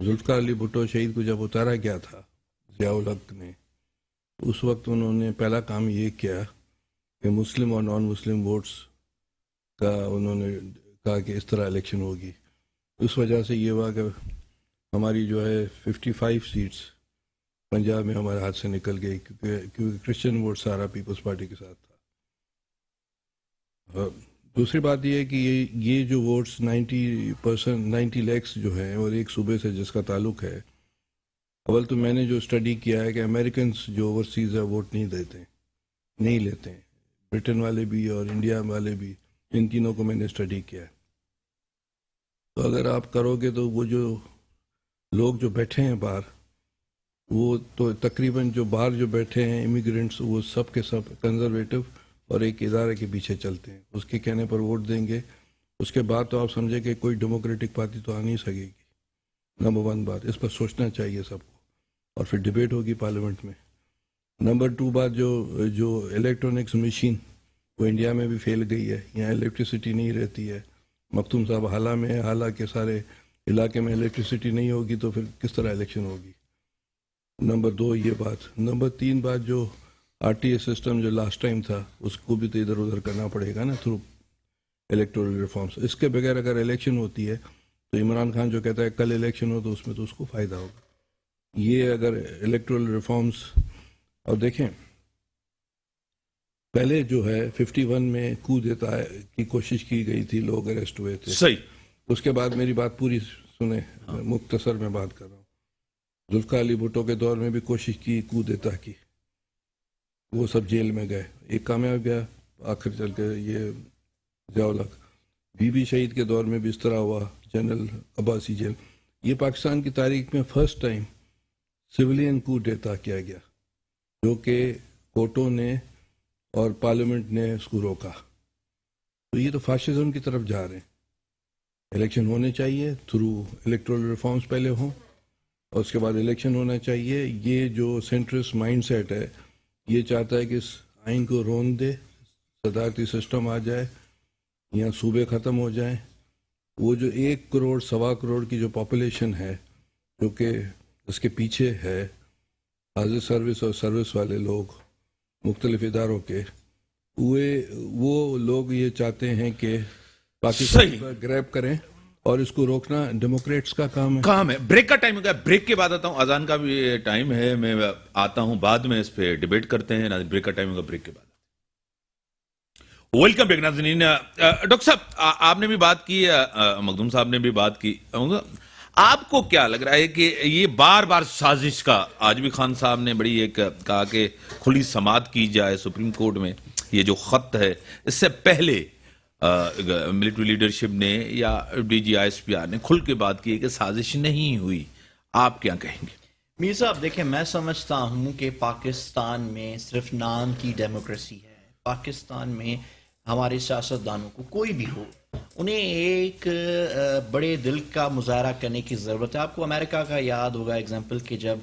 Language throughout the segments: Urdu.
ذوالفقار علی بھٹو شہید کو جب اتارا گیا تھا ضیاء الحق نے، اس وقت انہوں نے پہلا کام یہ کیا کہ مسلم اور نان مسلم ووٹس کا انہوں نے کہا کہ اس طرح الیکشن ہوگی. اس وجہ سے یہ ہوا کہ ہماری جو ہے 55 سیٹس پنجاب میں ہمارے ہاتھ سے نکل گئی، کیونکہ کرسچن ووٹ سارا پیپلز پارٹی کے ساتھ تھا. دوسری بات یہ ہے کہ یہ جو ووٹس 90 لیکس جو ہیں اور ایک صوبے سے جس کا تعلق ہے، اول تو میں نے جو اسٹڈی کیا ہے کہ امریکنس جو اوورسیز ہے ووٹ نہیں لیتے ہیں، برٹن والے بھی اور انڈیا والے بھی، ان تینوں کو میں نے اسٹڈی کیا ہے. تو اگر آپ کرو گے تو وہ جو لوگ جو بیٹھے ہیں باہر، وہ تو تقریباً جو باہر جو بیٹھے ہیں امیگرینٹس، وہ سب کے سب کنزرویٹو اور ایک ادارے کے پیچھے چلتے ہیں، اس کے کہنے پر ووٹ دیں گے. اس کے بعد تو آپ سمجھیں کہ کوئی ڈیموکریٹک پارٹی تو آ نہیں سکے گی. نمبر 1 بات، اس پر سوچنا چاہیے سب کو، اور پھر ڈیبیٹ ہوگی پارلیمنٹ میں. نمبر 2 بات، جو الیکٹرانکس مشین وہ انڈیا میں بھی پھیل گئی ہے، یہاں الیکٹریسٹی نہیں رہتی ہے. مختوم صاحب حالہ میں ہے، حالانکہ سارے علاقے میں الیکٹریسٹی نہیں ہوگی تو پھر کس طرح الیکشن ہوگی. نمبر 2 یہ بات. نمبر 3 بات، جو آر ٹی اے سسٹم جو لاسٹ ٹائم تھا اس کو بھی تو ادھر ادھر کرنا پڑے گا نا تھرو الیکٹورل ریفارمس. اس کے بغیر اگر الیکشن ہوتی ہے تو عمران خان جو کہتا ہے کل الیکشن ہو تو اس میں تو اس کو فائدہ ہوگا. یہ اگر الیکٹورل ریفارمس، اور دیکھیں پہلے جو ہے 51 میں کو دیتا کی کوشش کی گئی تھی، لوگ اریسٹ ہوئے تھے. صحیح. اس کے بعد میری بات پوری سنیں، مختصر میں بات کر رہا ہوں. ذوالفقار علی بھٹو کے دور میں بھی کوشش کی کو دیتا کی، وہ سب جیل میں گئے، ایک کامیاب گیا آخر چل کے یہ ضیاء الحق. بی بی شہید کے دور میں بھی اس طرح ہوا، جنرل عباسی جیل. یہ پاکستان کی تاریخ میں فرسٹ ٹائم سویلین کو دیتا کیا گیا، جو کہ کورٹوں نے اور پارلیمنٹ نے اس کو روکا. تو یہ تو فاشزم کی طرف جا رہے ہیں. الیکشن ہونے چاہیے تھرو الیکٹورل ریفارمز پہلے ہوں، اور اس کے بعد الیکشن ہونا چاہیے. یہ جو سینٹرسٹ مائنڈ سیٹ ہے یہ چاہتا ہے کہ اس آئین کو رون دے، صدارتی سسٹم آ جائے، یہاں صوبے ختم ہو جائیں. وہ جو 1 کروڑ 1.25 کروڑ کی جو پاپولیشن ہے جو کہ اس کے پیچھے ہے، حاضر سروس اور سروس والے لوگ مختلف اداروں کے، وہ لوگ یہ چاہتے ہیں کہ پاکستان پر گریب کریں، اور اس کو روکنا ڈیموکریٹس کا کام ہے. بریک کا ٹائم ہو گیا، بریک کے بعد آتا ہوں. اذان کا بھی ٹائم ہے، میں آتا ہوں بعد میں، اس پہ ڈیبیٹ کرتے ہیں. بریک کا ٹائم ہوگا، بریک کے بعد. ویلکم بیک ناظرین. ڈاکٹر صاحب آپ نے بھی بات کی، مخدوم صاحب نے بھی بات کی. آپ کو کیا لگ رہا ہے کہ یہ بار بار سازش کا، آج بھی خان صاحب نے بڑی ایک کہا کہ کھلی سماعت کی جائے سپریم کورٹ میں، یہ جو خط ہے اس سے پہلے ملٹری لیڈرشپ نے یا D G I S P R نے کھل کے بات کی کہ سازش نہیں ہوئی. آپ کیا کہیں گے؟ میر صاحب دیکھیں، میں سمجھتا ہوں کہ پاکستان میں صرف نام کی ڈیموکریسی ہے. پاکستان میں ہمارے سیاستدانوں کو کوئی بھی ہو، انہیں ایک بڑے دل کا مظاہرہ کرنے کی ضرورت ہے. آپ کو امریکہ کا یاد ہوگا ایگزامپل کہ جب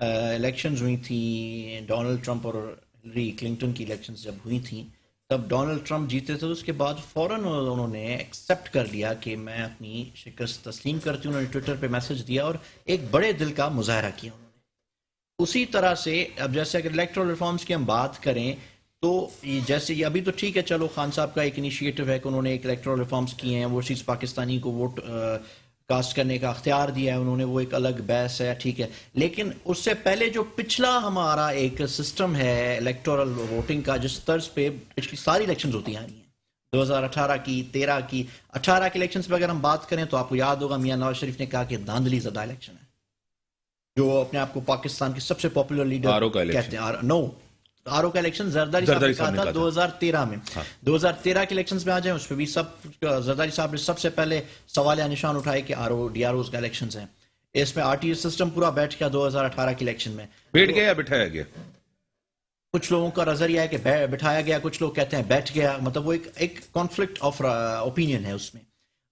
الیکشنز ہوئی تھیں، ڈونلڈ ٹرمپ اور ہلری کلنٹن کی الیکشنز جب ہوئی تھیں، تب ڈونلڈ ٹرمپ جیتے تھے. اس کے بعد فوراً انہوں نے ایکسیپٹ کر لیا کہ میں اپنی شکست تسلیم کرتی ہوں. انہوں نے ٹویٹر پہ میسج دیا اور ایک بڑے دل کا مظاہرہ کیا انہوں نے. اسی طرح سے اب جیسے اگر الیکٹورل ریفارمز کی ہم بات کریں تو جیسے یہ ابھی تو ٹھیک ہے، چلو خان صاحب کا ایک انیشیٹو ہے کہ انہوں نے ایک الیکٹورل ریفارمز کیے ہیں، اوورسیز پاکستانی کو ووٹ کاسٹ کرنے کا اختیار دیا ہے انہوں نے، وہ ایک الگ بحث ہے، ٹھیک ہے. لیکن اس سے پہلے جو پچھلا ہمارا ایک سسٹم ہے الیکٹورل ووٹنگ کا، جس طرز پہ پچھلی ساری الیکشنز ہوتی آئی ہیں، 2018 کی، 13 کی، 18 کے الیکشنز پہ اگر ہم بات کریں تو آپ کو یاد ہوگا میاں نواز شریف نے کہا کہ دھاندلی زدہ الیکشن ہے، جو اپنے آپ کو پاکستان کے سب سے پاپولر لیڈر کہتے ہیں. آر او کا الیکشن زرداری صاحب نے کہا تھا 2013 میں. 2013 کے الیکشنز میں آ جائیں، اس پہ بھی زرداری صاحب نے سب سے پہلے سوال یا نشان اٹھائے کہ R O D R Os کا الیکشنز ہیں. اس میں آر ٹی ایس سسٹم پورا بیٹھ گیا 2018 کے الیکشن میں. بیٹھ گیا یا بٹھایا گیا؟ کچھ لوگوں کا نظریہ ہے کہ بٹھایا گیا، کچھ لوگ کہتے ہیں بیٹھ گیا. مطلب وہ ایک کانفلکٹ آف اوپینین ہے اس میں.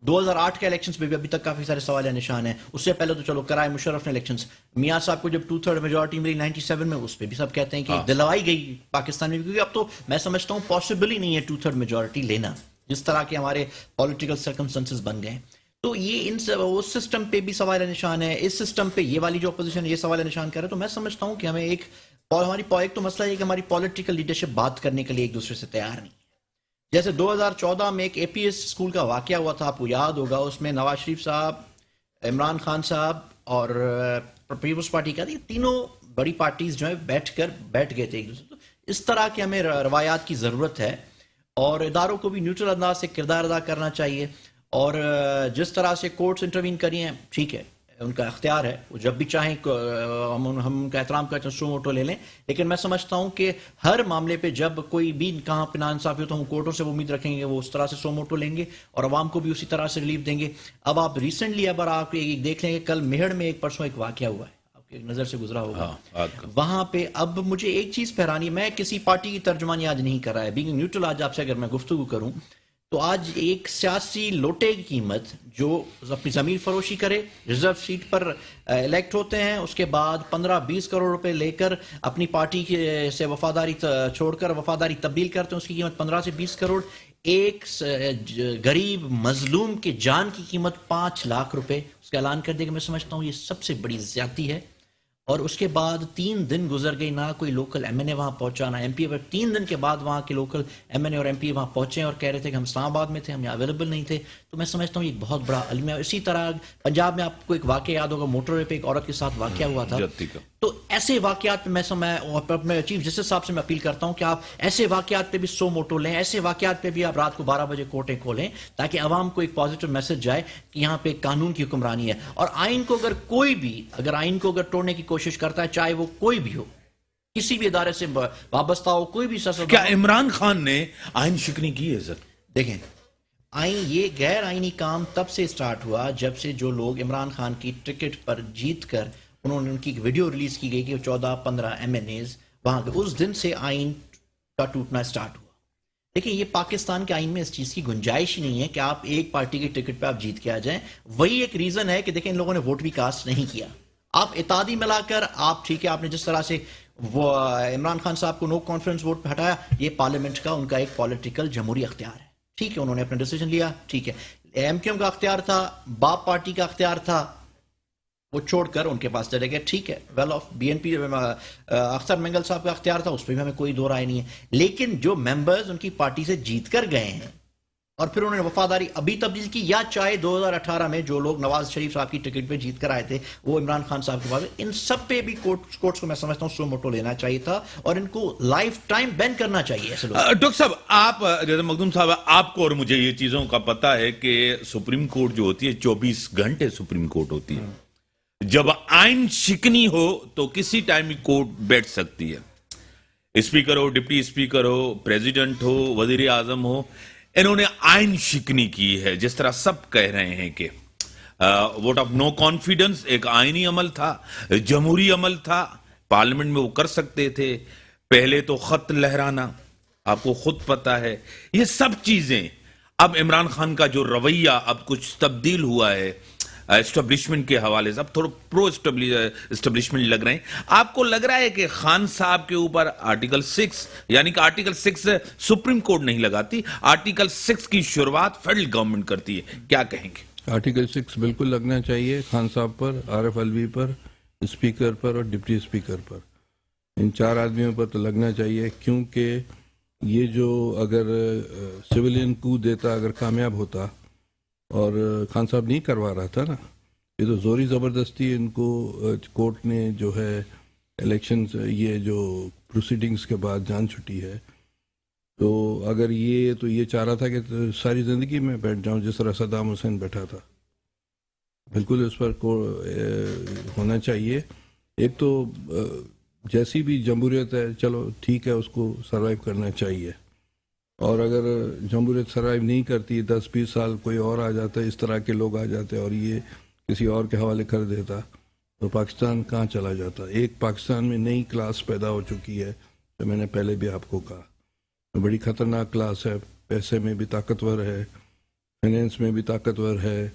2008 کے الیکشنز پہ بھی ابھی تک کافی سارے سوال یا نشان ہیں. اس سے پہلے تو چلو کرائے مشرف نے الیکشنز، میاں صاحب کو جب 2/3 میجورٹی ملی 97 میں، اس پہ بھی سب کہتے ہیں کہ دلوائی گئی پاکستان میں، کیونکہ اب تو میں سمجھتا ہوں پاسبل ہی نہیں ہے 2/3 میجورٹی لینا، جس طرح کے ہمارے پولیٹیکل سرکمسٹنسز بن گئے. تو یہ اس سسٹم پہ بھی سوال نشان ہے، اس سسٹم پہ یہ والی جو اپوزیشن یہ سوال نشان کر رہا ہے. تو میں سمجھتا ہوں کہ ہمیں ایک تو مسئلہ یہ کہ ہماری پولیٹیکل لیڈرشپ بات کرنے کے لیے ایک دوسرے سے تیار نہیں ہے. جیسے 2014 میں ایک APS اسکول کا واقعہ ہوا تھا، آپ کو یاد ہوگا، اس میں نواز شریف صاحب، عمران خان صاحب اور پیپلز پارٹی کا، یہ تینوں بڑی پارٹیز جو ہیں بیٹھ گئے تھے ایک دوسرے. تو اس طرح کے ہمیں روایات کی ضرورت ہے، اور اداروں کو بھی نیوٹرل انداز سے کردار ادا کرنا چاہیے. اور جس طرح سے کورٹس انٹروین کری ہیں، ٹھیک ہے، ان کا اختیار ہے، وہ جب بھی چاہیں ہم ان کا احترام کرتے ہیں، سو موٹو لے لیں. لیکن میں سمجھتا ہوں کہ ہر معاملے پہ جب کوئی بھی کہاں پہ ناانصافی ہو تو ہم کورٹوں سے وہ امید رکھیں گے وہ اس طرح سے سو موٹو لیں گے اور عوام کو بھی اسی طرح سے ریلیف دیں گے. اب آپ ریسنٹلی آپ دیکھ لیں کہ کل میہڑ میں پرسوں ایک واقعہ ہوا ہے، آپ کی نظر سے گزرا ہوگا. وہاں پہ اب مجھے ایک چیز حیرانی، میں کسی پارٹی کی ترجمانی آج نہیں کر رہا ہے، بینگ نیوٹرل آج آپ سے اگر میں گفتگو کروں تو آج ایک سیاسی لوٹے کی قیمت جو اپنی ضمیر فروشی کرے، ریزرو سیٹ پر الیکٹ ہوتے ہیں، اس کے بعد 15-20 کروڑ روپے لے کر اپنی پارٹی سے وفاداری چھوڑ کر وفاداری تبدیل کرتے ہیں، اس کی قیمت 15 سے 20 کروڑ. ایک غریب مظلوم کے جان کی قیمت 5 لاکھ روپے اس کا اعلان کر دے گا. میں سمجھتا ہوں یہ سب سے بڑی زیادتی ہے. اور اس کے بعد 3 دن گزر گئی، نہ کوئی لوکل ایم این اے وہاں پہنچا، نہ MP. 3 دن کے بعد وہاں کے لوکل ایم این اے اور MP وہاں پہنچے اور کہہ رہے تھے کہ ہم اسلام آباد میں تھے، ہم یہاں اویلیبل نہیں تھے. تو میں سمجھتا ہوں یہ بہت بڑا علم ہے. اسی طرح پنجاب میں آپ کو ایک واقعہ یاد ہوگا، موٹر وے پہ ایک عورت کے ساتھ واقعہ ہوا تھا. تو ایسے واقعات پہ میں چیف جسٹس صاحب سے میں اپیل کرتا ہوں کہ آپ ایسے واقعات پہ بھی سو موٹو لیں، ایسے واقعات پہ بھی آپ رات کو 12 بجے کورٹیں کھولیں تاکہ عوام کو ایک پازیٹیو میسج جائے کہ یہاں پہ قانون کی حکمرانی ہے. اور آئین کو اگر آئین کو توڑنے کی کوشش کرتا ہے، چاہے وہ کوئی بھی ہو، کسی بھی ادارے سے وابستہ ہو، کوئی بھی سیاست، کیا عمران خان نے آئین شکنی کی ہے سر؟ دیکھیں، یہ غیر آئینی کام تب سے سٹارٹ ہوا جب سے جو لوگ عمران خان کی ٹکٹ پر جیت کر انہوں نے ان کی ویڈیو ریلیز کی گئی کہ 14-15 MNAs وہاں کے، اس دن سے آئین کا ٹوٹنا سٹارٹ ہوا. دیکھیں، یہ پاکستان کے آئین میں اس چیز کی گنجائش ہی نہیں ہے کہ آپ ایک پارٹی کی ٹکٹ پہ آپ جیت کے آ جائیں. وہی ایک ریزن ہے کہ دیکھیں ان لوگوں نے ووٹ بھی کاسٹ نہیں کیا. آپ اتحادی ملا کر آپ، ٹھیک ہے، آپ نے جس طرح سے وہ عمران خان صاحب کو نو کانفیڈنس ووٹ پہ ہٹایا، یہ پارلیمنٹ کا ان کا ایک پولیٹیکل جمہوری اختیار ہے. ٹھیک ہے، انہوں نے اپنا ڈیسیجن لیا، ٹھیک ہے. MQM کا اختیار تھا، باپ پارٹی کا اختیار تھا، وہ چھوڑ کر ان کے پاس چلے گئے. ٹھیک ہے، ویل آف BNP اختر منگل صاحب کا اختیار تھا، اس پہ بھی ہمیں کوئی دو رائے نہیں ہے. لیکن جو ممبرز ان کی پارٹی سے جیت کر گئے ہیں اور پھر انہوں نے وفاداری ابھی تبدیل کی، یا چاہے 2018 میں جو لوگ نواز شریف صاحب کی ٹکٹ پہ جیت کر آئے تھے وہ عمران خان صاحب کے پاس، ان سب پہ بھی کورٹس کو میں سمجھتا ہوں سو موٹو لینا چاہیے تھا اور ان کو لائف ٹائم بین کرنا چاہیے ایسے لوگ. ڈاکٹر صاحب، آپ رضا مخدوم صاحب، آپ کو اور مجھے یہ چیزوں کا پتا ہے کہ سپریم کورٹ جو ہوتی ہے 24 گھنٹے سپریم کورٹ ہوتی ہے. جب آئین شکنی ہو تو کسی ٹائم کورٹ بیٹھ سکتی ہے. اسپیکر ہو، ڈپٹی اسپیکر ہو، پریزیڈنٹ ہو، وزیر اعظم ہو، انہوں نے آئین شکنی کی ہے. جس طرح سب کہہ رہے ہیں کہ ووٹ آف نو کانفیڈنس ایک آئینی عمل تھا، جمہوری عمل تھا، پارلیمنٹ میں وہ کر سکتے تھے. پہلے تو خط لہرانا، آپ کو خود پتا ہے. یہ سب چیزیں اب عمران خان کا جو رویہ اب کچھ تبدیل ہوا ہے اسٹیبلشمنٹ کے حوالے سے، اب تھوڑا پرو اسٹیبلشمنٹ لگ رہے ہیں. آپ کو لگ رہا ہے کہ خان صاحب کے اوپر آرٹیکل 6، یعنی کہ آرٹیکل 6 سپریم کورٹ نہیں لگاتی، آرٹیکل 6 کی شروعات فیڈرل گورنمنٹ کرتی ہے، کیا کہیں گے؟ آرٹیکل 6 بالکل لگنا چاہیے خان صاحب پر، RF الوی پر، اسپیکر پر اور ڈپٹی اسپیکر پر. ان 4 آدمیوں پر تو لگنا چاہیے، کیونکہ یہ جو اگر سویلین کو دیتا اگر کامیاب ہوتا، اور خان صاحب نہیں کروا رہا تھا نا، یہ تو زوری زبردستی ان کو کورٹ نے جو ہے الیکشنز، یہ جو پروسیڈنگز کے بعد جان چھٹی ہے. تو اگر یہ چاہ رہا تھا کہ ساری زندگی میں بیٹھ جاؤں جس طرح صدام حسین بیٹھا تھا. بالکل اس پر ہونا چاہیے. ایک تو جیسی بھی جمہوریت ہے، چلو ٹھیک ہے، اس کو سروائیو کرنا چاہیے. اور اگر جمہوریت سروائیو نہیں کرتی، 10-20 سال کوئی اور آ جاتا ہے، اس طرح کے لوگ آ جاتے اور یہ کسی اور کے حوالے کر دیتا، تو پاکستان کہاں چلا جاتا. ایک پاکستان میں نئی کلاس پیدا ہو چکی ہے، جو میں نے پہلے بھی آپ کو کہا، بڑی خطرناک کلاس ہے. پیسے میں بھی طاقتور ہے، فائنینس میں بھی طاقتور ہے،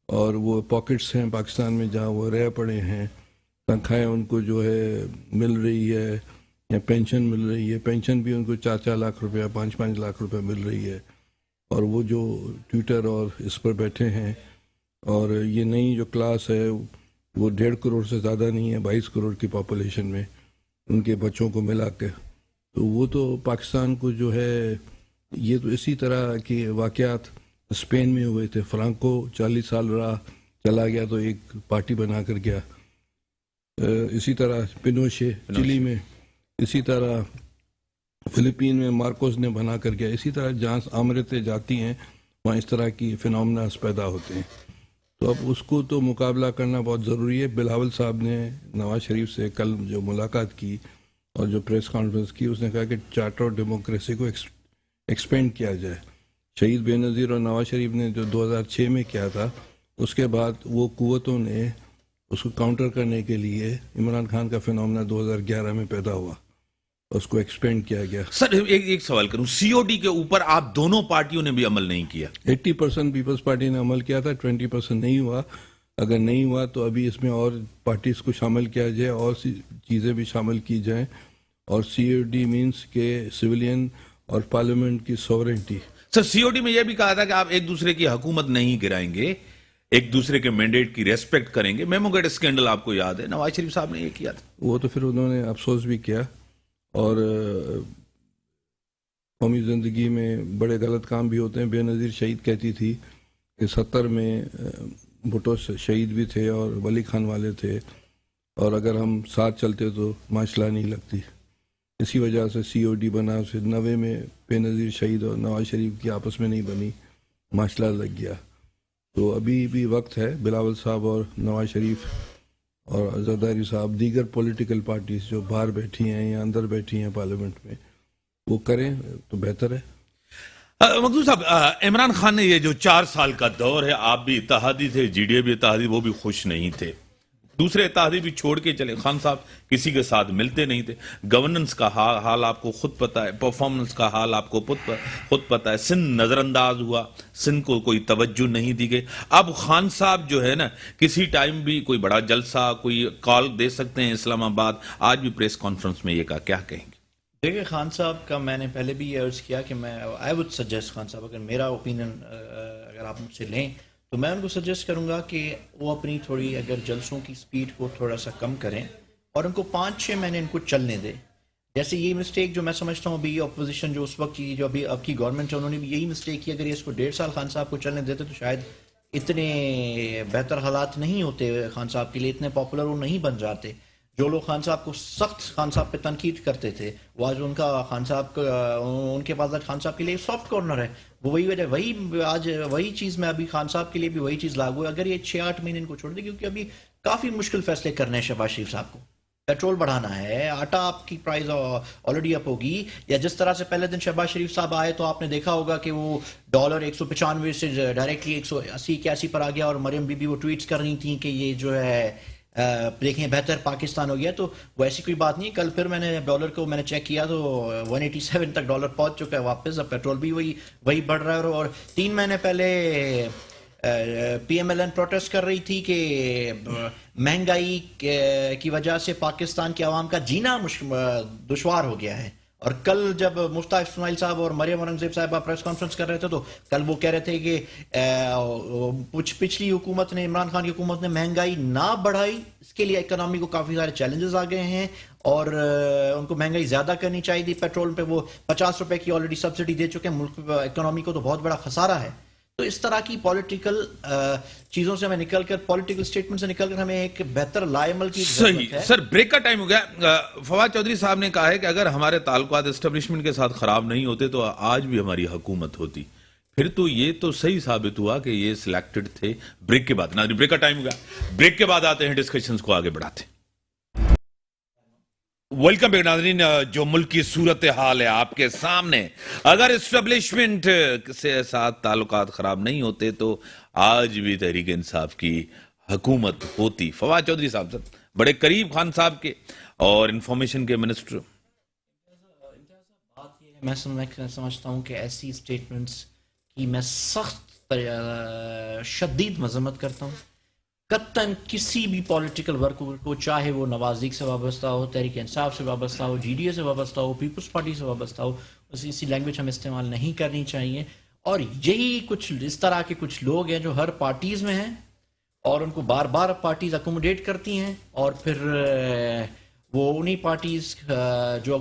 اور وہ پاکٹس ہیں پاکستان میں جہاں وہ رہ پڑے ہیں. تنخواہیں ان کو جو ہے مل رہی ہے، یا پینشن مل رہی ہے، پینشن بھی ان کو 4-4 لاکھ روپیہ، 5-5 لاکھ روپیہ مل رہی ہے. اور وہ جو ٹویٹر اور اس پر بیٹھے ہیں اور یہ نئی جو کلاس ہے وہ 1.5 کروڑ سے زیادہ نہیں ہے، 22 کروڑ کی پاپولیشن میں ان کے بچوں کو ملا کے، تو وہ تو پاکستان کو جو ہے، یہ تو اسی طرح کے واقعات اسپین میں ہوئے تھے. فرانکو 40 سال رہا، چلا گیا تو ایک پارٹی بنا کر گیا. اسی طرح پینوشے چلی میں، اسی طرح فلپین میں مارکوس نے بنا کر گیا. اسی طرح جہاں امرتیں جاتی ہیں وہاں اس طرح کی فینومناز پیدا ہوتے ہیں. تو اب اس کو تو مقابلہ کرنا بہت ضروری ہے. بلاول صاحب نے نواز شریف سے کل جو ملاقات کی اور جو پریس کانفرنس کی، اس نے کہا کہ چارٹر آف ڈیموکریسی کو ایکسپینڈ کیا جائے. شہید بے نظیر اور نواز شریف نے جو 2006 میں کیا تھا، اس کے بعد وہ قوتوں نے اس کو کاؤنٹر کرنے کے لیے عمران خان کا فینومنا 2011 میں پیدا ہوا، اس کو ایکسپینڈ کیا گیا. سر ایک سوال کروں، سی او ڈی کے اوپر آپ دونوں پارٹیوں نے بھی عمل نہیں کیا. 80% پیپلز پارٹی نے عمل کیا تھا، 20% نہیں ہوا. اگر نہیں ہوا تو ابھی اس میں اور پارٹیز کو شامل کیا جائے، اور چیزیں بھی شامل کی جائیں. اور سی او ڈی مینس کہ سویلین اور پارلیمنٹ کی سوورنٹی. سر سی او ڈی میں یہ بھی کہا تھا کہ آپ ایک دوسرے کی حکومت نہیں گرائیں گے، ایک دوسرے کے مینڈیٹ کی ریسپیکٹ کریں گے. میمو گیٹ اسکینڈل آپ کو یاد ہے، نواز شریف صاحب نے یہ کیا تھا. وہ تو پھر انہوں نے افسوس بھی کیا، اور قومی زندگی میں بڑے غلط کام بھی ہوتے ہیں. بے نظیر شہید کہتی تھی کہ 70 میں بھٹو شہید بھی تھے اور ولی خان والے تھے، اور اگر ہم ساتھ چلتے تو ماشلا نہیں لگتی. اسی وجہ سے سی او ڈی بنا. پھر 90 میں بے نظیر شہید اور نواز شریف کی آپس میں نہیں بنی، ماشلا لگ گیا. تو ابھی بھی وقت ہے بلاول صاحب اور نواز شریف اور زرداری صاحب، دیگر پولیٹیکل پارٹیز جو باہر بیٹھی ہیں یا اندر بیٹھی ہیں پارلیمنٹ میں، وہ کریں تو بہتر ہے. مقدوم صاحب، عمران خان نے یہ جو 4 سال کا دور ہے، آپ بھی اتحادی تھے، جی ڈی اے بھی اتحادی، وہ بھی خوش نہیں تھے. دوسرے اتحادی بھی چھوڑ کے چلے. خان صاحب کسی کے ساتھ ملتے نہیں تھے. گورننس کا حال آپ کو خود پتہ ہے، پرفارمنس کا حال آپ کو خود پتہ ہے. سندھ نظر انداز ہوا، سندھ کو کوئی توجہ نہیں دی گئی. اب خان صاحب جو ہے نا، کسی ٹائم بھی کوئی بڑا جلسہ، کوئی کال دے سکتے ہیں اسلام آباد. آج بھی پریس کانفرنس میں یہ کہا، کیا کہیں گے؟ دیکھیں، خان صاحب کا میں نے پہلے بھی یہ عرض کیا کہ میں آئی وڈ سجیسٹ، خان صاحب اگر میرا اوپینین اگر آپ مجھ سے لیں تو میں ان کو سجیسٹ کروں گا کہ وہ اپنی تھوڑی اگر جلسوں کی سپیڈ کو تھوڑا سا کم کریں اور ان کو 5-6 مہینے ان کو چلنے دیں. جیسے یہ مسٹیک جو میں سمجھتا ہوں ابھی اپوزیشن جو اس وقت کی جو ابھی اب کی گورنمنٹ ہے، انہوں نے بھی یہی مسٹیک کی. اگر یہ اس کو 1.5 سال خان صاحب کو چلنے دیتے تو شاید اتنے بہتر حالات نہیں ہوتے خان صاحب کے لیے، اتنے پاپولر وہ نہیں بن جاتے. جو لوگ خان صاحب کو سخت خان صاحب پہ تنقید کرتے تھے، وہ آج ان کا خان صاحب ان کے پاس خان صاحب کے لیے سافٹ کارنر ہے. وہ وہی وجہ، وہی آج وہی چیز میں ابھی خان صاحب کے لیے بھی وہی چیز لاگو ہے. اگر یہ 6-8 مہینے ان کو چھوڑ دیں، کیونکہ ابھی کافی مشکل فیصلے کرنے ہیں شہباز شریف صاحب کو. پیٹرول بڑھانا ہے، آٹا آپ کی پرائز آلریڈی اپ ہوگی، یا جس طرح سے پہلے دن شہباز شریف صاحب آئے تو آپ نے دیکھا ہوگا کہ وہ ڈالر 195 سے ڈائریکٹلی 180-81 پر آ گیا، اور مریم بی بی وہ ٹویٹس کر رہی تھیں کہ یہ جو ہے دیکھیں بہتر پاکستان ہو گیا. تو وہ ایسی کوئی بات نہیں. کل پھر میں نے ڈالر کو میں نے چیک کیا تو 187 تک ڈالر پہنچ چکا ہے واپس. اب پیٹرول بھی وہی بڑھ رہا ہے. اور 3 مہینے پہلے P M L N protest کر رہی تھی کہ مہنگائی کی وجہ سے پاکستان کے عوام کا جینا دشوار ہو گیا ہے. اور کل جب مفتاح اسماعیل صاحب اور مریم اورنگزیب صاحبہ پریس کانفرنس کر رہے تھے تو کل وہ کہہ رہے تھے کہ پچھلی حکومت نے، عمران خان کی حکومت نے مہنگائی نہ بڑھائی، اس کے لیے اکنامی کو کافی سارے چیلنجز آ گئے ہیں اور ان کو مہنگائی زیادہ کرنی چاہیے تھی. پیٹرول پہ وہ 50 روپے کی آلریڈی سبسڈی دے چکے ہیں. ملک اکنامی کو تو بہت بڑا خسارہ ہے. تو اس طرح کی پولیٹیکل چیزوں سے ہمیں نکل کر، پولیٹیکل اسٹیٹمنٹ سے نکل کر ہمیں ایک بہتر لائے عمل کی ضرورت ہے. سر بریک کا ٹائم ہو گیا. فواد چودھری صاحب نے کہا ہے کہ اگر ہمارے تعلقات اسٹیبلشمنٹ کے ساتھ خراب نہیں ہوتے تو آج بھی ہماری حکومت ہوتی. پھر تو یہ تو صحیح ثابت ہوا کہ یہ سلیکٹڈ تھے. بریک کے بعد، ناظرین بریک کا ٹائم ہو گیا، بریک کے بعد آتے ہیں ڈسکشنز کو آگے بڑھاتے ہیں. ویلکم بیک ناظرین. جو ملک کی صورتحال ہے آپ کے سامنے، اگر اسٹیبلشمنٹ سے ساتھ تعلقات خراب نہیں ہوتے تو آج بھی تحریک انصاف کی حکومت ہوتی. فواد چودھری صاحب بڑے قریب خان صاحب کے اور انفارمیشن کے منسٹر. میں سمجھتا ہوں کہ ایسی اسٹیٹمنٹس کی میں سخت شدید مذمت کرتا ہوں. قطعاً کسی بھی پولیٹیکل ورک کو، چاہے وہ نواز لیگ سے وابستہ ہو، تحریک انصاف سے وابستہ ہو، جی ڈی اے سے وابستہ ہو، پیپلز پارٹی سے وابستہ ہو، اسی لینگویج ہمیں استعمال نہیں کرنی چاہیے. اور یہی کچھ اس طرح کے کچھ لوگ ہیں جو ہر پارٹیز میں ہیں اور ان کو بار بار پارٹیز اکوموڈیٹ کرتی ہیں اور پھر وہ انہی پارٹیز جو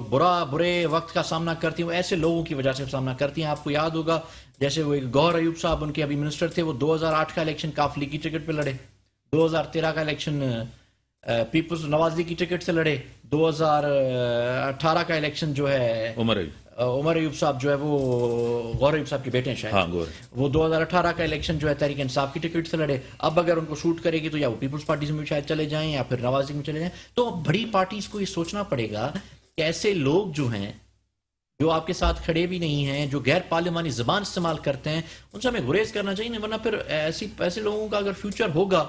برے وقت کا سامنا کرتی ہیں وہ ایسے لوگوں کی وجہ سے سامنا کرتی ہیں. آپ کو یاد ہوگا جیسے وہ گوہر ایوب صاحب ان کے ابھی منسٹر تھے, وہ 2008 کا الیکشن کاف لیگ کی ٹکٹ پہ لڑے, 2013 کا الیکشن پیپلز نواز لیگ کی ٹکٹ سے لڑے, 2018 کا الیکشن جو ہے عمر ایوب صاحب جو ہے وہ غور ایوب صاحب کے بیٹے ہیں شاید, وہ 2018 کا الیکشن جو ہے تحریک انصاف کی ٹکٹ سے لڑے. اب اگر ان کو شوٹ کرے گی تو یا وہ پیپلز پارٹیز میں شاید چلے جائیں یا پھر نواز لیگ میں چلے جائیں. تو بڑی پارٹیز کو یہ سوچنا پڑے گا کہ ایسے لوگ جو ہیں جو آپ کے ساتھ کھڑے بھی نہیں ہیں, جو غیر پارلیمانی زبان استعمال کرتے ہیں, ان سے ہمیں گریز کرنا چاہیے, ورنہ پھر ایسے لوگوں کا اگر فیوچر ہوگا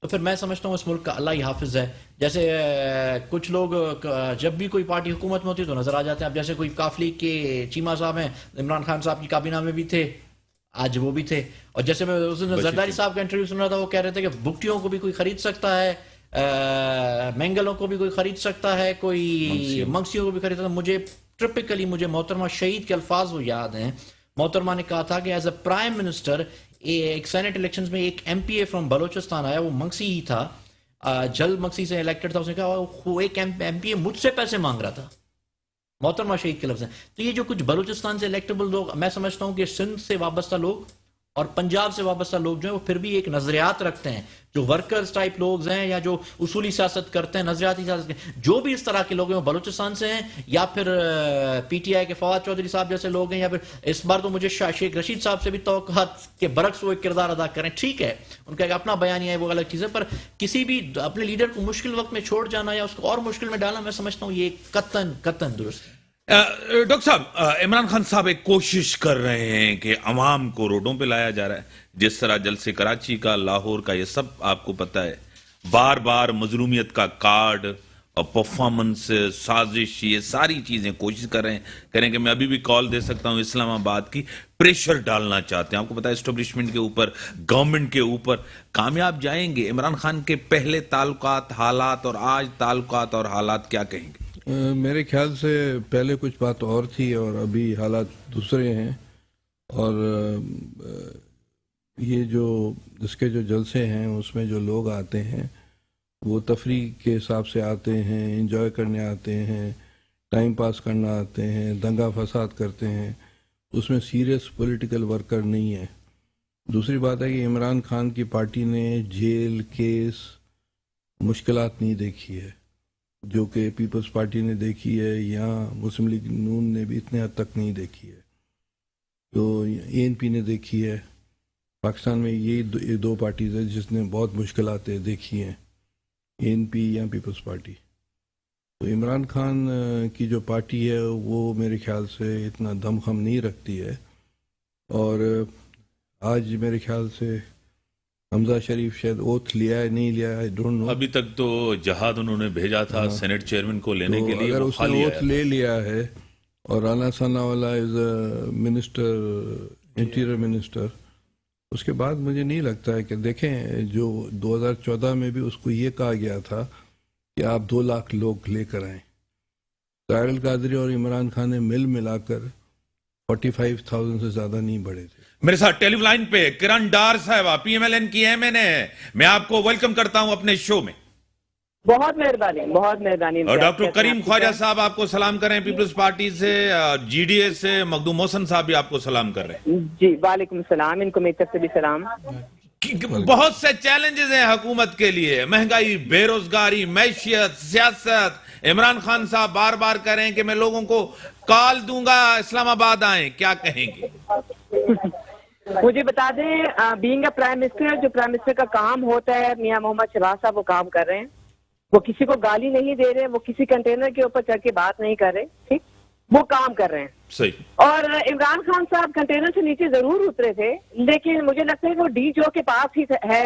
تو پھر میں سمجھتا ہوں اس ملک کا اللہ ہی حافظ ہے. جیسے کچھ لوگ جب بھی کوئی پارٹی حکومت میں ہوتی ہے تو نظر آ جاتے ہیں. اب جیسے کوئی کاف لیگ کے چیمہ صاحب ہیں, عمران خان صاحب کی کابینہ میں بھی تھے, آج وہ بھی تھے. اور جیسے میں اس دن زرداری صاحب کا انٹرویو سن رہا تھا, وہ کہہ رہے تھے کہ بھگٹیوں کو بھی کوئی خرید سکتا ہے, مینگلوں کو بھی کوئی خرید سکتا ہے, کوئی منگسیوں کو بھی خرید سکتا ہے. مجھے محترمہ شہید کے الفاظ وہ یاد ہیں. محترمہ نے کہا تھا کہ ایز اے پرائم منسٹر ایک سینٹ الیکشنز میں ایک M P A from Balochistan آیا, وہ منگسی ہی تھا, جل منگسی سے الیکٹڈ تھا. اس نے کہا وہ ایک ایم پی اے مجھ سے پیسے مانگ رہا تھا. محترمہ شہید کے لفظ ہیں. تو یہ جو کچھ بلوچستان سے الیکٹیبل لوگ, میں سمجھتا ہوں کہ سندھ سے وابستہ لوگ اور پنجاب سے وابستہ لوگ جو ہیں وہ پھر بھی ایک نظریات رکھتے ہیں, جو ورکرز ٹائپ لوگ ہیں یا جو اصولی سیاست کرتے ہیں, نظریاتی سیاست کرتے ہیں, جو بھی اس طرح کے لوگ ہیں وہ بلوچستان سے ہیں یا پھر پی ٹی آئی کے فواد چودھری صاحب جیسے لوگ ہیں, یا پھر اس بار تو مجھے شیخ رشید صاحب سے بھی توقعات کے برعکس وہ ایک کردار ادا کریں. ٹھیک ہے, ان کا ایک اپنا بیانیہ ہے, وہ الگ چیز ہے, پر کسی بھی اپنے لیڈر کو مشکل وقت میں چھوڑ جانا یا اس کو اور مشکل میں ڈالنا, میں سمجھتا ہوں یہ قطعاً درست ہے. ڈاکٹر صاحب, عمران خان صاحب ایک کوشش کر رہے ہیں کہ عوام کو روڈوں پہ لایا جا رہا ہے, جس طرح جلسے کراچی کا, لاہور کا, یہ سب آپ کو پتہ ہے, بار بار مظلومیت کا کارڈ اور پرفارمنس, سازش, یہ ساری چیزیں کوشش کر رہے ہیں. کریں کہ میں ابھی بھی کال دے سکتا ہوں اسلام آباد کی, پریشر ڈالنا چاہتے ہیں. آپ کو پتہ ہے اسٹیبلشمنٹ کے اوپر, گورنمنٹ کے اوپر. کامیاب جائیں گے؟ عمران خان کے پہلے تعلقات, حالات اور آج تعلقات اور حالات کیا کہیں گے؟ میرے خیال سے پہلے کچھ بات اور تھی اور ابھی حالات دوسرے ہیں. اور یہ جو اس کے جو جلسے ہیں اس میں جو لوگ آتے ہیں وہ تفریح کے حساب سے آتے ہیں, انجوائے کرنے آتے ہیں, ٹائم پاس کرنا آتے ہیں, دنگا فساد کرتے ہیں. اس میں سیریس پولیٹیکل ورکر نہیں ہے. دوسری بات ہے کہ عمران خان کی پارٹی نے جیل, کیس, مشکلات نہیں دیکھی ہے جو کہ پیپلز پارٹی نے دیکھی ہے, یا مسلم لیگ نون نے بھی اتنے حد تک نہیں دیکھی ہے. تو اے این پی نے دیکھی ہے. پاکستان میں یہ دو پارٹیز ہیں جس نے بہت مشکلات دیکھی ہیں, اے این پی یا پیپلز پارٹی. تو عمران خان کی جو پارٹی ہے وہ میرے خیال سے اتنا دم خم نہیں رکھتی ہے. اور آج میرے خیال سے حمزہ شریف شاید اوتھ لیا ہے, نہیں لیا ہے, ڈونٹ نو. ابھی تک تو جہاد انہوں نے بھیجا تھا سینٹ چیئرمین کو لینے کے لیے. اگر اس نے اوتھ لے لیا ہے اور رانا ثنا والا از اے منسٹر, انٹیریئر منسٹر, اس کے بعد مجھے نہیں لگتا ہے کہ دیکھیں جو 2014 میں بھی اس کو یہ کہا گیا تھا کہ آپ 2 لاکھ لوگ لے کر آئیں. طاہر القادری اور عمران خان نے ملا کر 45,000 سے زیادہ نہیں بڑھے تھے. میرے ساتھ ٹیلی لائن پہ کرن ڈار صاحبہ, پی ایم ایل این کی ایم این ہے. میں آپ کو ویلکم کرتا ہوں اپنے شو میں. بہت مہربانی, بہت مہربانی. اور ڈاکٹر کریم خواجہ صاحب آپ کو سلام کر رہے ہیں پیپلز پارٹی سے, جی ڈی اے سے مخدوم محسن صاحب بھی آپ کو سلام کر رہے ہیں. جی وعلیکم السلام, ان کو میری طرف سے بھی سلام. بہت سے چیلنجز ہیں حکومت کے لیے, مہنگائی, بے روزگاری, معیشت, سیاست. عمران خان صاحب بار بار کہہ رہے ہیں کہ میں لوگوں کو کال دوں گا اسلام آباد آئیں, کیا کہیں گے؟ مجھے بتا دیں, بینگ اے پرائم منسٹر, جو پرائم منسٹر کا کام ہوتا ہے, میاں محمد شہباز صاحب وہ کام کر رہے ہیں. وہ کسی کو گالی نہیں دے رہے, وہ کسی کنٹینر کے اوپر چڑھ کے بات نہیں کر رہے, ٹھیک, وہ کام کر رہے ہیں. صحیح. اور عمران خان صاحب کنٹینر سے نیچے ضرور اترے تھے, لیکن مجھے لگتا ہے کہ وہ ڈی جو کے پاس ہی ہے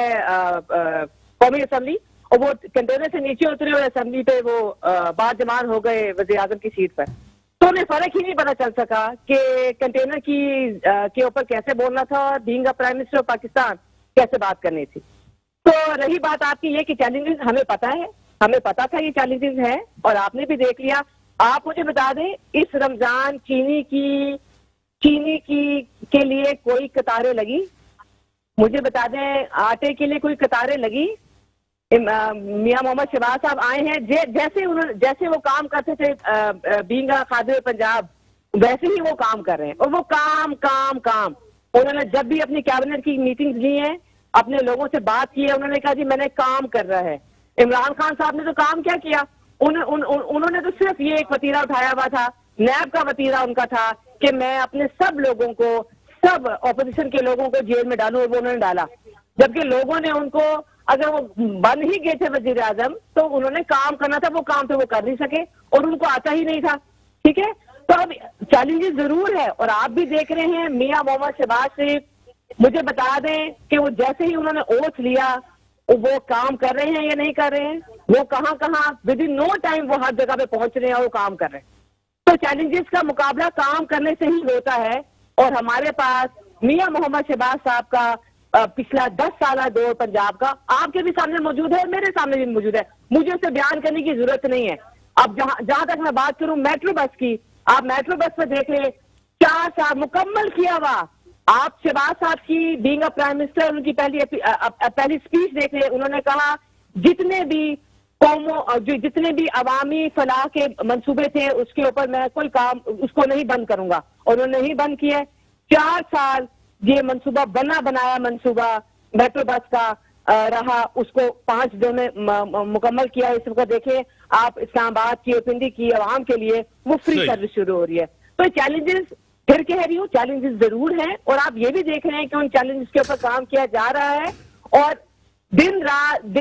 قومی اسمبلی, اور وہ کنٹینر سے نیچے اترے اور اسمبلی پہ وہ بعد جمان ہو گئے وزیر اعظم کی سیٹ پر. تو انہیں فرق ہی نہیں پتا چل سکا کہ کنٹینر کے اوپر کیسے بولنا تھا, اور being a prime minister of Pakistan کیسے بات کرنی تھی. تو رہی بات آپ کی یہ کہ چیلنجز ہمیں پتا ہے, ہمیں پتا تھا یہ چیلنجز ہیں, اور آپ نے بھی دیکھ لیا. آپ مجھے بتا دیں, اس رمضان چینی کی کے لیے کوئی قطاریں لگی؟ مجھے بتا دیں آٹے کے لیے کوئی قطاریں لگی؟ میاں محمد شہباز صاحب آئے ہیں جیسے وہ کام کرتے تھے بینگا خادم پنجاب ویسے ہی وہ کام کر رہے ہیں, اور وہ کام انہوں نے جب بھی اپنی کیبنٹ کی میٹنگز لی ہیں, اپنے لوگوں سے بات کی ہے, انہوں نے کہا جی میں نے کام کر رہا ہے. عمران خان صاحب نے تو کام کیا کیا, انہوں نے تو صرف یہ ایک وتیرہ اٹھایا ہوا تھا, نیب کا وتیرہ ان کا تھا کہ میں اپنے سب لوگوں کو, سب اپوزیشن کے لوگوں کو جیل میں ڈالوں, اور وہ انہوں نے ڈالا. جبکہ لوگوں نے ان کو, اگر وہ بن ہی گئے تھے وزیر اعظم, تو انہوں نے کام کرنا تھا, وہ کام تو وہ کر نہیں سکے اور ان کو آتا ہی نہیں تھا. ٹھیک ہے, تو اب چیلنجز ضرور ہے, اور آپ بھی دیکھ رہے ہیں میاں محمد شہباز شریف, مجھے بتا دیں کہ وہ جیسے ہی انہوں نے اوتھ لیا, وہ کام کر رہے ہیں یا نہیں کر رہے ہیں, وہ کہاں ود ان نو ٹائم وہ ہر جگہ پہ پہنچ رہے ہیں اور وہ کام کر رہے ہیں. تو چیلنجز کا مقابلہ کام کرنے سے ہی ہوتا ہے, اور ہمارے پاس میاں محمد شہباز صاحب کا پچھلا 10 سالہ دور پنجاب کا آپ کے بھی سامنے موجود ہے, میرے سامنے بھی موجود ہے, مجھے اسے بیان کرنے کی ضرورت نہیں ہے. اب جہاں تک میں بات کروں میٹرو بس کی, آپ میٹرو بس پہ دیکھ لیں 4 سال مکمل کیا ہوا. آپ شہباز صاحب کی بینگ اے پرائم منسٹر, ان کی پہلی اسپیچ دیکھ لیں, انہوں نے کہا جتنے بھی عوامی فلاح کے منصوبے تھے اس کے اوپر میں کوئی کام اس کو نہیں بند کروں گا, اور انہوں نے نہیں بند کیا. 4 سال یہ منصوبہ بنایا منصوبہ میٹرو بس کا رہا, اس کو 5 دنوں میں مکمل کیا. اس کو دیکھیں آپ اسلام آباد کی اور پنڈی کی عوام کے لیے وہ فری سروس شروع ہو رہی ہے. تو چیلنجز پھر کہہ رہی ہوں, چیلنجز ضرور ہیں, اور آپ یہ بھی دیکھ رہے ہیں کہ ان چیلنجز کے اوپر کام کیا جا رہا ہے, اور دن رات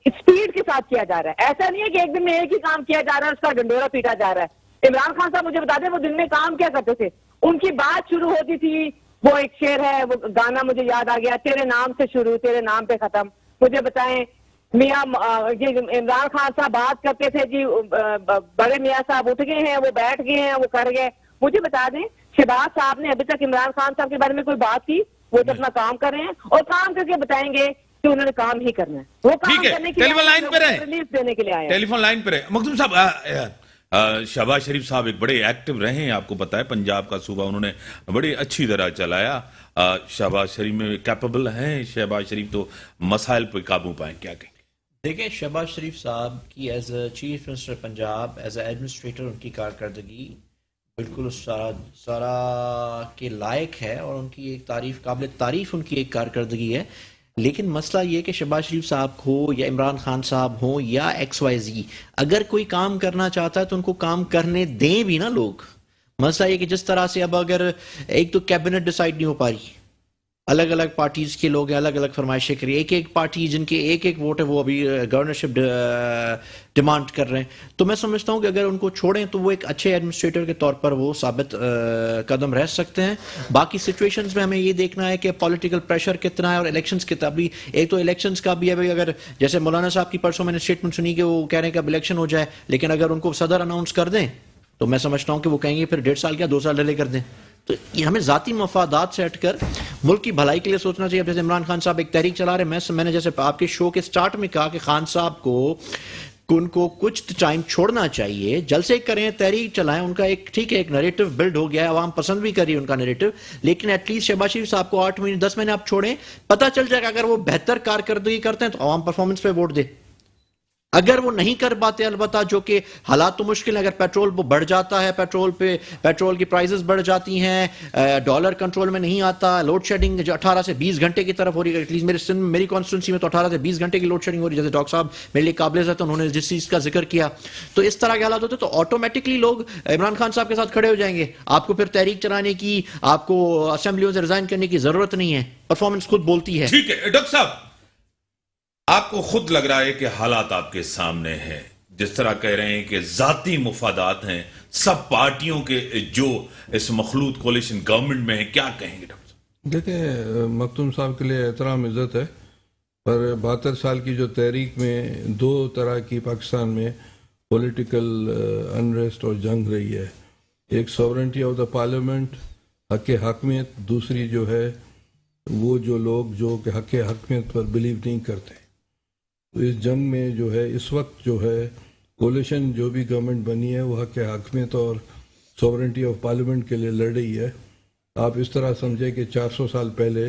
اسپیڈ کے ساتھ کیا جا رہا ہے. ایسا نہیں ہے کہ ایک دن میں ایک ہی کام کیا جا رہا ہے, اس کا ڈنڈورا پیٹا جا رہا ہے. عمران خان صاحب مجھے بتا دیں وہ دن میں کام کیا کرتے تھے. ان کی بات شروع ہوتی تھی, وہ ایک شعر ہے, وہ گانا مجھے یاد آ گیا, تیرے نام سے شروع تیرے نام پہ ختم. مجھے بتائیں میاں عمران خان صاحب بات کرتے تھے جی بڑے میاں صاحب اٹھ گئے ہیں, وہ بیٹھ گئے ہیں, وہ کر گئے. مجھے بتا دیں شہباز صاحب نے ابھی تک عمران خان صاحب کے بارے میں کوئی بات کی؟ وہ تو اپنا کام کر رہے ہیں, اور کام کر کے بتائیں گے کہ انہوں نے کام ہی کرنا ہے. وہ کام کرنے کے لیے ریلیف دینے کے لیے آئے. ٹیلی فون لائن پہ رہے. مخدوم صاحب, شہباز شریف صاحب ایک بڑے ایکٹیو رہے ہیں, آپ کو پتا ہے پنجاب کا صوبہ انہوں نے بڑی اچھی طرح چلایا. شہباز شریف میں کیپیبل ہیں شہباز شریف, تو مسائل پہ قابو پائیں, کیا کہیں گے؟ دیکھیں شہباز شریف صاحب کی as a chief minister Punjab, as a administrator ان کی کارکردگی بالکل سارا کے لائق ہے, اور ان کی ایک قابل تعریف ان کی ایک کارکردگی ہے. لیکن مسئلہ یہ کہ شہباز شریف صاحب ہو یا عمران خان صاحب ہوں یا XYZ, اگر کوئی کام کرنا چاہتا ہے تو ان کو کام کرنے دیں بھی نا لوگ. مسئلہ یہ کہ جس طرح سے اب اگر ایک تو کیبنٹ ڈیسائیڈ نہیں ہو پا رہی, الگ الگ پارٹیز کے لوگ ہیں, الگ الگ فرمائشیں کری, ایک پارٹی جن کے ایک ووٹ ہے وہ ابھی گورنرشپ ڈیمانڈ کر رہے ہیں. تو میں سمجھتا ہوں کہ اگر ان کو چھوڑیں تو وہ ایک اچھے ایڈمنسٹریٹر کے طور پر وہ ثابت قدم رہ سکتے ہیں. باقی سچویشنز میں ہمیں یہ دیکھنا ہے کہ پولیٹیکل پریشر کتنا ہے, اور الیکشنز کتنا. بھی ایک تو الیکشنز کا بھی ہے, اگر جیسے مولانا صاحب کی پرسوں میں نے اسٹیٹمنٹ سنی کہ وہ کہہ رہے ہیں کہ اب الیکشن ہو جائے, لیکن اگر ان کو صدر اناؤنس کر دیں تو میں سمجھتا ہوں کہ وہ کہیں گے پھر 1.5 سال کیا 2 سال ڈیلے کر دیں. تو یہ ہمیں ذاتی مفادات سے ہٹ کر ملک کی بھلائی کے لیے سوچنا چاہیے. اب جیسے عمران خان صاحب ایک تحریک چلا رہے ہیں, میں نے جیسے آپ کے شو کے سٹارٹ میں کہا کہ خان صاحب کو ان کو کچھ ٹائم چھوڑنا چاہیے, جلسے کریں, تحریک چلائیں, ان کا ایک ٹھیک ہے ایک نریٹو بلڈ ہو گیا ہے, عوام پسند بھی کری ان کا نریٹو, لیکن ایٹ لیسٹ شہباز شریف صاحب کو 8 مہینے 10 مہینے آپ چھوڑیں, پتہ چل جائے گا اگر وہ بہتر کارکردگی کرتے ہیں تو عوام پرفارمنس پہ ووٹ دے. اگر وہ نہیں کر پاتے, البتہ جو کہ حالات تو مشکل ہیں, اگر پیٹرول وہ بڑھ جاتا ہے, پیٹرول کی پرائزز بڑھ جاتی ہیں, ڈالر کنٹرول میں نہیں آتا, لوڈ شیڈنگ جو 18 سے 20 گھنٹے کی طرف ہو رہی ہے, ایٹ لیسٹ میری کانسٹیٹوئنسی میں تو 18 سے 20 گھنٹے کی لوڈ شیڈنگ ہو رہی ہے. جیسے ڈاکٹر صاحب میرے لیے قابل عزت, انہوں نے جس چیز کا ذکر کیا, تو اس طرح کے حالات ہوتے تو آٹومیٹکلی لوگ عمران خان صاحب کے ساتھ کھڑے ہو جائیں گے. آپ کو پھر تحریک چلانے کی, آپ کو اسمبلیوں سے ریزائن کرنے کی ضرورت نہیں ہے, پرفارمنس خود بولتی ہے. ٹھیک ہے ڈاکٹر صاحب, آپ کو خود لگ رہا ہے کہ حالات آپ کے سامنے ہیں, جس طرح کہہ رہے ہیں کہ ذاتی مفادات ہیں سب پارٹیوں کے جو اس مخلوط کولیشن گورنمنٹ میں ہیں, کیا کہیں گے ڈاکٹر صاحب؟ دیکھیں مختوم صاحب کے لیے احترام عزت ہے, پر 72 سال کی جو تحریک میں 2 طرح کی پاکستان میں پولیٹیکل انریسٹ اور جنگ رہی ہے. ایک سوورنٹی آف دا پارلیمنٹ, حق حاکمیت, دوسری جو ہے وہ جو لوگ جو کہ حق حاکمیت پر بلیو نہیں کرتے. تو اس جنگ میں جو ہے اس وقت جو ہے کولیشن جو بھی گورنمنٹ بنی ہے وہ حق حاکمیت اور سوورنٹی آف پارلیمنٹ کے لیے لڑ رہی ہے. آپ اس طرح سمجھیں کہ 400 سال پہلے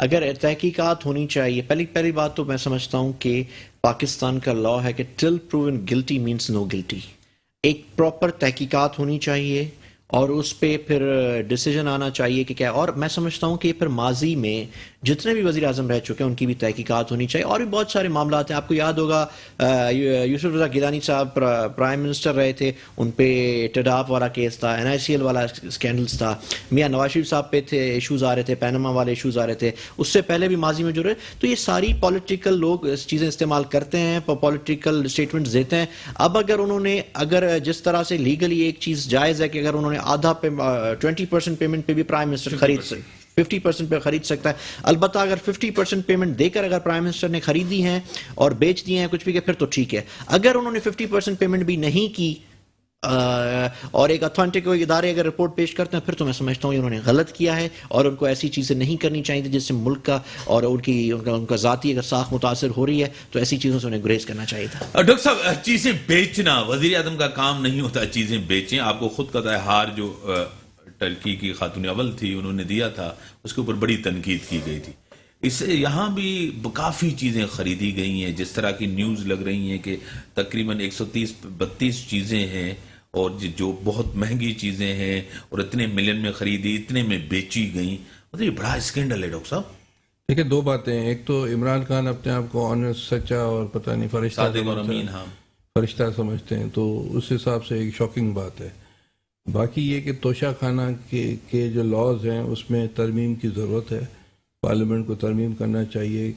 اگر تحقیقات ہونی چاہیے. پہلی بات تو میں سمجھتا ہوں کہ پاکستان کا لا ہے کہ ٹل پروون گلٹی مینس نو گلٹی. ایک پراپر تحقیقات ہونی چاہیے اور اس پہ پھر ڈیسیجن آنا چاہیے کہ کیا. اور میں سمجھتا ہوں کہ پھر ماضی میں جتنے بھی وزیر اعظم رہ چکے ہیں ان کی بھی تحقیقات ہونی چاہیے. اور بھی بہت سارے معاملات ہیں. آپ کو یاد ہوگا یوسف رضا گیلانی صاحب پرائم منسٹر رہے تھے, ان پہ ٹڈاپ والا کیس تھا, NICL والا اسکینڈلس تھا. میاں نواز شریف صاحب پہ تھے ایشوز آ رہے تھے, پینما والے ایشوز آ رہے تھے. اس سے پہلے بھی ماضی میں جو رہے. تو یہ ساری پولیٹیکل لوگ چیزیں استعمال کرتے ہیں, پولیٹیکل اسٹیٹمنٹس دیتے ہیں. اب اگر جس طرح سے لیگلی ایک چیز جائز ہے کہ اگر انہوں نے آدھا 20% پیمنٹ پہ بھی پرائم منسٹر 50% پہ خرید سکتا ہے. البتہ اگر 50% پیمنٹ دے کر اگر پرائم منسٹر نے خریدی ہیں اور بیچ دی ہیں کچھ بھی, کہ پھر تو ٹھیک ہے. اگر انہوں نے 50% پیمنٹ بھی نہیں کی اور ایک اتھینٹک ادارے اگر رپورٹ پیش کرتے ہیں, پھر تو میں سمجھتا ہوں انہوں نے غلط کیا ہے اور ان کو ایسی چیزیں نہیں کرنی چاہیے جس سے ملک کا اور ان کا ذاتی اگر ساکھ متاثر ہو رہی ہے تو ایسی چیزوں سے انہیں گریز کرنا چاہیے تھا. ڈاکٹر صاحب, چیزیں بیچنا وزیر اعظم کا کام نہیں ہوتا, چیزیں بیچیں. آپ کو خود پتہ ہے ہار جو ترکی کی خاتون اول تھی انہوں نے دیا تھا, اس کے اوپر بڑی تنقید کی گئی تھی. اس سے یہاں بھی کافی چیزیں خریدی گئی ہیں. جس طرح کی نیوز لگ رہی ہیں کہ تقریباً 132 چیزیں ہیں اور جو بہت مہنگی چیزیں ہیں اور اتنے ملین میں خریدی, اتنے میں بیچی گئیں. مطلب یہ بڑا اسکینڈل ہے ڈاکٹر صاحب. دیکھیں دو باتیں ہیں. ایک تو عمران خان اپنے آپ کو آنےسٹ, سچا اور پتہ نہیں فرشتہ سمجھتے ہیں, تو اس حساب سے ایک شاکنگ بات ہے. باقی یہ کہ توشہ خانہ کے جو لاز ہیں اس میں ترمیم کی ضرورت ہے. پارلیمنٹ کو ترمیم کرنا چاہیے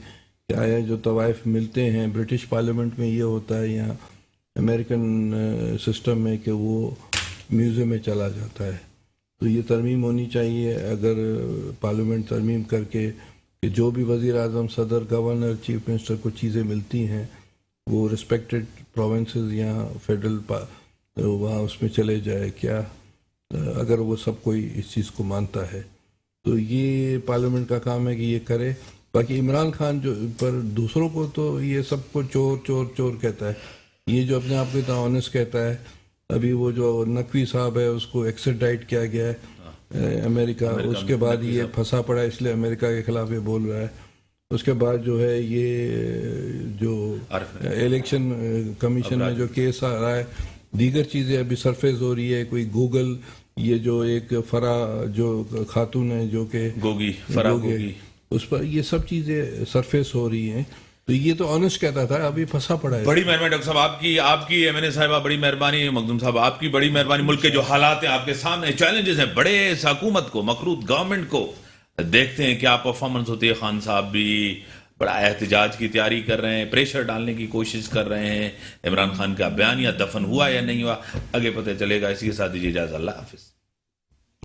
کہ آیا جو طوائف ملتے ہیں برٹش پارلیمنٹ میں یہ ہوتا ہے یا امریکن سسٹم میں کہ وہ میوزیم میں چلا جاتا ہے, تو یہ ترمیم ہونی چاہیے. اگر پارلیمنٹ ترمیم کر کے کہ جو بھی وزیر اعظم, صدر, گورنر, چیف منسٹر کو چیزیں ملتی ہیں وہ رسپیکٹڈ پروونسز یا فیڈرل وہاں اس میں چلے جائے, کیا اگر وہ سب کوئی اس چیز کو مانتا ہے تو یہ پارلیمنٹ کا کام ہے کہ یہ کرے. باقی عمران خان جو پر دوسروں کو تو یہ سب کو چور چور چور کہتا ہے, یہ جو اپنے آپ کو اتنا آنےسٹ کہتا ہے. ابھی وہ جو نقوی صاحب ہے اس کو ایکسٹرڈائٹ کیا گیا ہے امریکہ, اس کے بعد یہ پھنسا پڑا ہے اس لیے امریکہ کے خلاف یہ بول رہا ہے. اس کے بعد جو ہے یہ جو الیکشن کمیشن میں جو کیس آ رہا ہے, دیگر چیزیں ابھی سرفیس ہو رہی ہے. کوئی گوگل, یہ جو ایک فرا جو خاتون ہے جو کہ گوگی, اس پر یہ سب چیزیں سرفیس ہو رہی ہیں. تو یہ تو آنےسٹ کہتا تھا, ابھی پھنسا پڑا ہے. بڑی مہربانی ڈاکٹر صاحب آپ کی ایم این اے صاحبہ, بڑی مہربانی مخدوم صاحب, آپ کی بڑی مہربانی. ملک کے جو حالات ہیں آپ کے سامنے, چیلنجز ہیں بڑے, اس حکومت کو, مخلوط گورنمنٹ کو دیکھتے ہیں کیا پرفارمنس ہوتی ہے. خان صاحب بھی بڑا احتجاج کی تیاری کر رہے ہیں, پریشر ڈالنے کی کوشش کر رہے ہیں. عمران خان کا بیان یا دفن ہوا یا نہیں ہوا آگے پتہ چلے گا. اسی کے ساتھ دیجیے اجازت, اللہ حافظ.